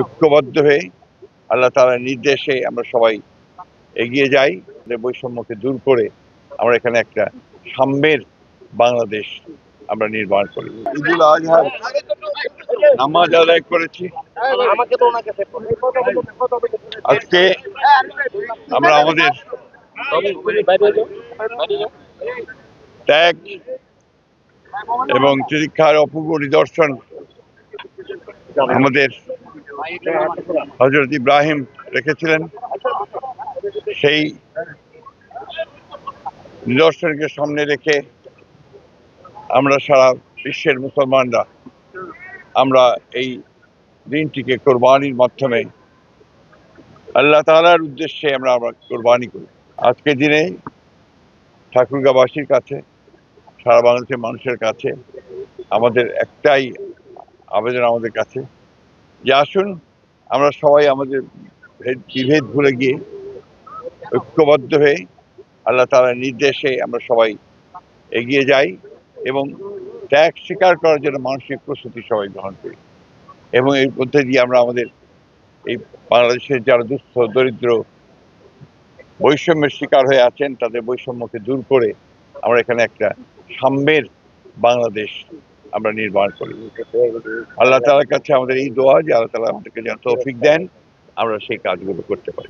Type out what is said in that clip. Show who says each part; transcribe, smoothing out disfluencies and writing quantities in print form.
Speaker 1: ঐক্যবদ্ধ হয়ে আল্লাহ তাআলার নির্দেশে আমরা সবাই এগিয়ে যাই, বৈষম্যকে দূর করে আমরা এখানে একটা সাম্যের বাংলাদেশ আমরা নির্মাণ করি। ঈদুল আজহার নামাজ আদায় করেছি। আজকে আমরা আমাদের ত্যাগ এবং তিতিক্ষার অপূর্ব নিদর্শন আমাদের হযরত ইব্রাহিম রেখেছিলেন। সেই নিদর্শনকে সামনে রেখে আমরা সারা বিশ্বের মুসলমানরা আমরা এই দিনটিকে কোরবানির মাধ্যমে আল্লাহ তাআলার উদ্দেশ্যে আমরা কোরবানি করি। আজকের দিনে ঠাকুরগাঁওবাসীর কাছে, সারা বাংলাদেশের মানুষের কাছে আমাদের একটাই আবেদন আমাদের কাছে যে আসুন আমরা সবাই আমাদের বিভেদ ভুলে গিয়ে ঐক্যবদ্ধ হয়ে আল্লাহ তাআলার নির্দেশে আমরা সবাই এগিয়ে যাই এবং ত্যাগ স্বীকার করার জন্য মানসিক প্রস্তুতি সবাই গ্রহণ করি এবং এর মধ্যে দিয়ে আমরা আমাদের এই বাংলাদেশের যারা দুস্থ দরিদ্র বৈষম্যের শিকার হয়ে আছেন তাদের বৈষম্যকে দূর করে আমরা এখানে একটা সাম্যের বাংলাদেশ আমরা নির্মাণ করি। আল্লাহ তাআলার কাছে আমাদের এই দোয়া যে আল্লাহ তাআলা আমাদেরকে যেন তৌফিক দেন আমরা সেই কাজগুলো করতে পারি।